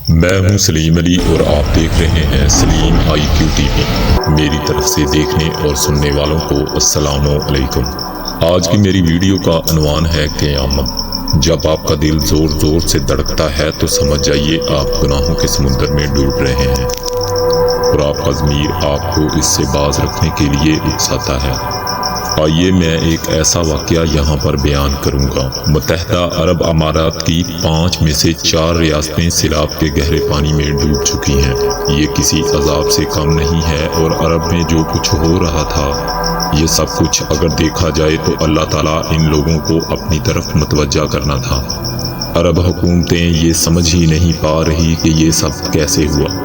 میں ہوں سلیم علی اور آپ دیکھ رہے ہیں سلیم IQ TV۔ میری طرف سے دیکھنے اور سننے والوں کو السلام علیکم۔ آج کی میری ویڈیو کا عنوان ہے قیامت۔ جب آپ کا دل زور زور سے دھڑکتا ہے تو سمجھ جائیے آپ گناہوں کے سمندر میں ڈوب رہے ہیں اور آپ کا ضمیر آپ کو اس سے باز رکھنے کے لیے اکساتا ہے۔ آئیے میں ایک ایسا واقعہ یہاں پر بیان کروں گا۔ متحدہ عرب امارات کی 5 میں سے 4 ریاستیں سیلاب کے گہرے پانی میں ڈوب چکی ہیں۔ یہ کسی عذاب سے کم نہیں ہے اور عرب میں جو کچھ ہو رہا تھا، یہ سب کچھ اگر دیکھا جائے تو اللہ تعالیٰ ان لوگوں کو اپنی طرف متوجہ کرنا تھا۔ عرب حکومتیں یہ سمجھ ہی نہیں پا رہی کہ یہ سب کیسے ہوا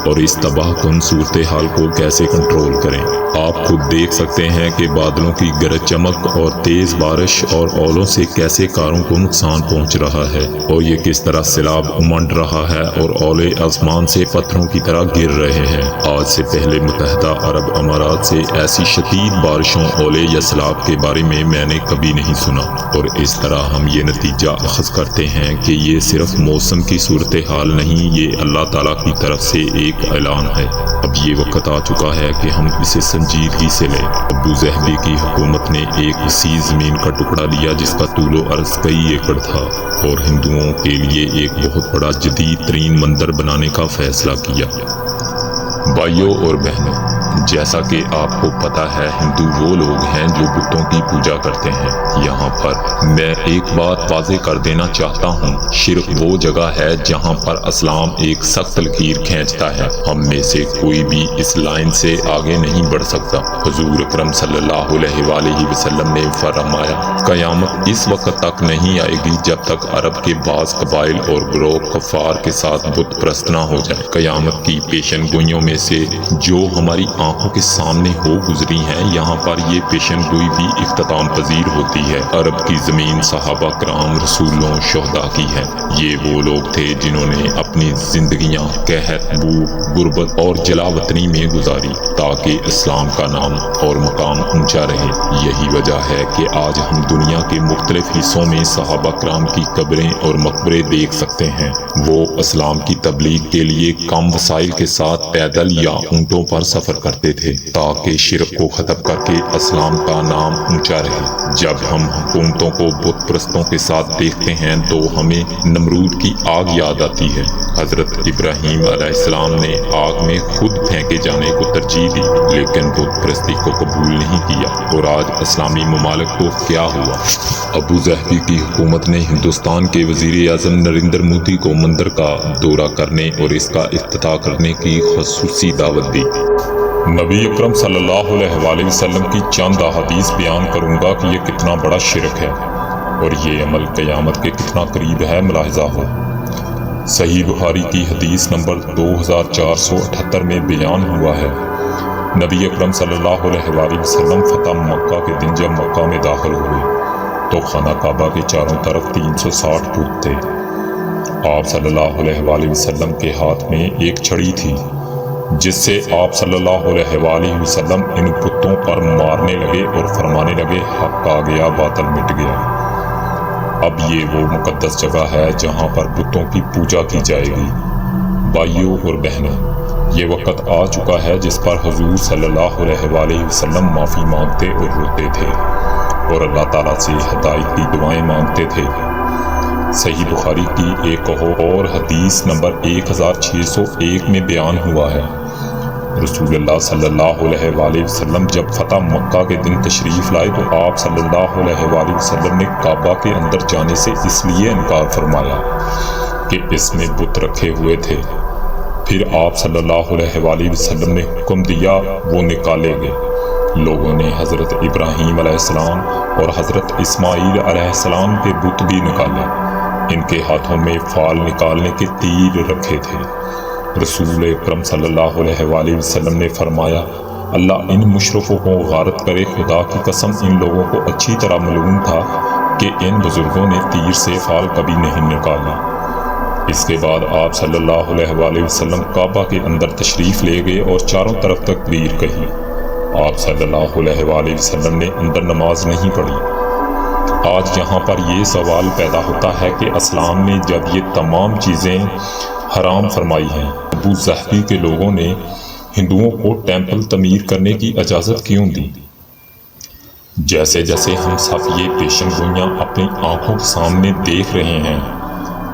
اور اس تباہ کن صورتحال کو کیسے کنٹرول کریں۔ آپ خود دیکھ سکتے ہیں کہ بادلوں کی گرج چمک اور تیز بارش اور اولوں سے کیسے کاروں کو نقصان پہنچ رہا ہے اور یہ کس طرح سیلاب امنڈ رہا ہے اور اولے آسمان سے پتھروں کی طرح گر رہے ہیں۔ آج سے پہلے متحدہ عرب امارات سے ایسی شدید بارشوں، اولے یا سیلاب کے بارے میں نے کبھی نہیں سنا، اور اس طرح ہم یہ نتیجہ اخذ کرتے ہیں کہ یہ صرف موسم کی صورتحال نہیں، یہ اللہ تعالیٰ کی طرف سے ایک اعلان ہے۔ اب یہ وقت آ چکا ہے کہ ہم اسے سنجیدگی سے لیں۔ ابو ظہبی کی حکومت نے ایک وسیع زمین کا ٹکڑا لیا جس کا طول و عرض کئی ایکڑ تھا اور ہندوؤں کے لیے ایک بہت بڑا جدید ترین مندر بنانے کا فیصلہ کیا۔ بھائیوں اور بہنوں، جیسا کہ آپ کو پتہ ہے، ہندو وہ لوگ ہیں جو بتوں کی پوجا کرتے ہیں۔ یہاں پر میں ایک بات واضح کر دینا چاہتا ہوں، شرک وہ جگہ ہے جہاں پر اسلام ایک سخت لکیر کھینچتا ہے۔ ہم میں سے کوئی بھی اس لائن سے آگے نہیں بڑھ سکتا۔ حضور اکرم صلی اللہ علیہ وآلہ وسلم نے فرمایا، قیامت اس وقت تک نہیں آئے گی جب تک عرب کے بعض قبائل اور گروہ کفار کے ساتھ بت پرست نہ ہو جائیں۔ قیامت کی پیشن گوئیوں میں سے جو ہماری آنکھوں کے سامنے ہو گزری ہیں، یہاں پر یہ پیشن گوئی بھی اختتام پذیر ہوتی ہے۔ عرب کی زمین صحابہ کرام، رسولوں، شہداء کی ہے۔ یہ وہ لوگ تھے جنہوں نے اپنی زندگیاں قحط، بھوک، غربت اور جلا وطنی میں گزاری تاکہ اسلام کا نام اور مقام اونچا رہے۔ یہی وجہ ہے کہ آج ہم دنیا کے مختلف حصوں میں صحابہ کرام کی قبریں اور مقبرے دیکھ سکتے ہیں۔ وہ اسلام کی تبلیغ کے لیے کم وسائل کے ساتھ پیدل یا اونٹوں پر سفر کرتے تھے تاکہ شرک کو ختم کر کے اسلام کا نام اونچا رہے۔ جب ہم حکومتوں کو بت پرستوں کے ساتھ دیکھتے ہیں تو ہمیں نمرود کی آگ یاد آتی ہے۔ حضرت ابراہیم علیہ السلام نے آگ میں خود پھینکے جانے کو ترجیح دی، لیکن بت پرستی کو قبول نہیں کیا، اور آج اسلامی ممالک کو کیا ہوا؟ ابو ظہبی کی حکومت نے ہندوستان کے وزیر اعظم نریندر مودی کو مندر کا دورہ کرنے اور اس کا افتتاح کرنے کی خصوصی دعوت دی۔ نبی اکرم صلی اللہ علیہ وآلہ وسلم کی چند احادیث بیان کروں گا کہ یہ کتنا بڑا شرک ہے اور یہ عمل قیامت کے کتنا قریب ہے، ملاحظہ ہو۔ صحیح بخاری کی حدیث نمبر 2478 میں بیان ہوا ہے، نبی اکرم صلی اللہ علیہ وآلہ وسلم فتح مکہ کے دن جب مکہ میں داخل ہوئے تو خانہ کعبہ کے چاروں طرف 360 بت تھے۔ آپ صلی اللہ علیہ وآلہ وسلم کے ہاتھ میں ایک چھڑی تھی جس سے آپ صلی اللہ علیہ وآلہ وسلم ان بتوں پر مارنے لگے اور فرمانے لگے، حق آ گیا، باطل مٹ گیا۔ اب یہ وہ مقدس جگہ ہے جہاں پر بتوں کی پوجا کی جائے گی۔ بھائیوں اور بہنوں، یہ وقت آ چکا ہے جس پر حضور صلی اللہ علیہ وآلہ وسلم معافی مانگتے اور روتے تھے اور اللہ تعالیٰ سے ہدایت کی دعائیں مانگتے تھے۔ صحیح بخاری کی ایک اور حدیث نمبر 1601 میں بیان ہوا ہے، رسول اللہ صلی اللہ علیہ وآلہ وسلم جب فتح مکہ کے دن تشریف لائے تو آپ صلی اللہ علیہ وآلہ وسلم نے کعبہ کے اندر جانے سے اس لیے انکار فرمایا کہ اس میں بت رکھے ہوئے تھے۔ پھر آپ صلی اللہ علیہ وآلہ وسلم نے حکم دیا، وہ نکالے گئے۔ لوگوں نے حضرت ابراہیم علیہ السلام اور حضرت اسماعیل علیہ السلام کے بت بھی نکالے۔ ان کے ہاتھوں میں فال نکالنے کے تیر رکھے تھے۔ رسول اکرم صلی اللہ علیہ وآلہ وسلم نے فرمایا، اللہ ان مشرفوں کو غارت کرے، خدا کی قسم ان لوگوں کو اچھی طرح معلوم تھا کہ ان بزرگوں نے تیر سے فال کبھی نہیں نکالا۔ اس کے بعد آپ صلی اللہ علیہ وآلہ وسلم کعبہ کے اندر تشریف لے گئے اور چاروں طرف تکبیر کہی۔ آپ صلی اللہ علیہ وآلہ وسلم نے اندر نماز نہیں پڑھی۔ آج یہاں پر یہ سوال پیدا ہوتا ہے کہ اسلام میں جب یہ تمام چیزیں حرام فرمائی ہیں۔ ابو ظہبی کے لوگوں نے ہندوؤں کو ٹیمپل تعمیر کرنے کی اجازت کیوں دی؟ جیسے جیسے ہم سب یہ پیشن گوئیاں اپنی آنکھوں کے سامنے دیکھ رہے ہیں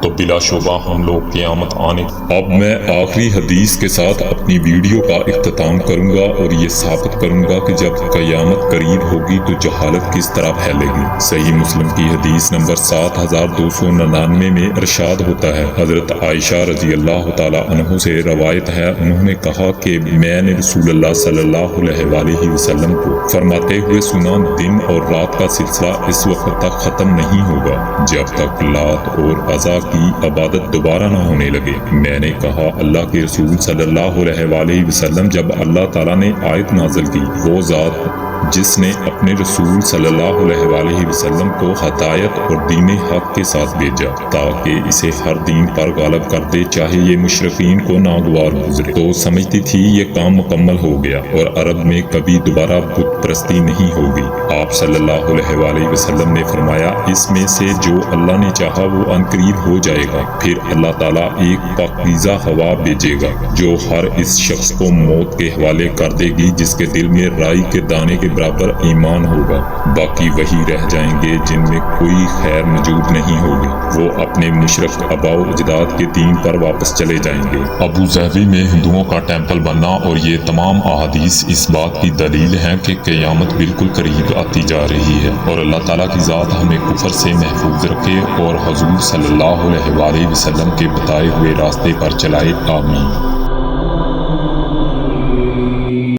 تو بلا شبہ ہم لوگ قیامت آنے۔ اب میں آخری حدیث کے ساتھ اپنی ویڈیو کا اختتام کروں گا اور یہ ثابت کروں گا کہ جب قیامت قریب ہوگی تو جہالت کس طرح پھیلے گی۔ صحیح مسلم کی حدیث نمبر 7299 میں ارشاد ہوتا ہے، حضرت عائشہ رضی اللہ تعالی عنہ سے روایت ہے، انہوں نے کہا کہ میں نے رسول اللہ صلی اللہ علیہ وآلہ وسلم کو فرماتے ہوئے سنا، دن اور رات کا سلسلہ اس وقت تک ختم نہیں ہوگا جب تک لات اور عزا کی عبادت دوبارہ نہ ہونے لگے۔ میں نے کہا، اللہ کے رسول صلی اللہ علیہ وآلہ وسلم، جب اللہ تعالیٰ نے آیت نازل کی، وہ ذات جس نے اپنے رسول صلی اللہ علیہ وآلہ وسلم کو ہدایت اور دین حق کے ساتھ بھیجا تاکہ اسے ہر دین پر غالب کر دے چاہے یہ مشرقین کو ناگوار گزرے، تو سمجھتی تھی یہ کام مکمل ہو گیا اور عرب میں کبھی دوبارہ بت پرستی نہیں ہوگی۔ آپ صلی اللہ علیہ وآلہ وسلم نے فرمایا، اس میں سے جو اللہ نے چاہا وہ عنقریب ہو جائے گا، پھر اللہ تعالیٰ ایک پاکیزہ ہوا بھیجے گا جو ہر اس شخص کو موت کے حوالے کر دے گی جس کے دل میں رائی کے دانے کے برابر ایمان ہوگا، باقی وہی رہ جائیں گے جن میں کوئی خیر موجود نہیں ہوگی، وہ اپنے مشرق آباء و اجداد کے دین پر واپس چلے جائیں گے۔ ابو ظہبی میں ہندوؤں کا ٹیمپل بننا اور یہ تمام احادیث اس بات کی دلیل ہیں کہ قیامت بالکل قریب آتی جا رہی ہے، اور اللہ تعالیٰ کی ذات ہمیں کفر سے محفوظ رکھے اور حضور صلی اللہ علیہ وآلہ وسلم کے بتائے ہوئے راستے پر چلائے، آمین۔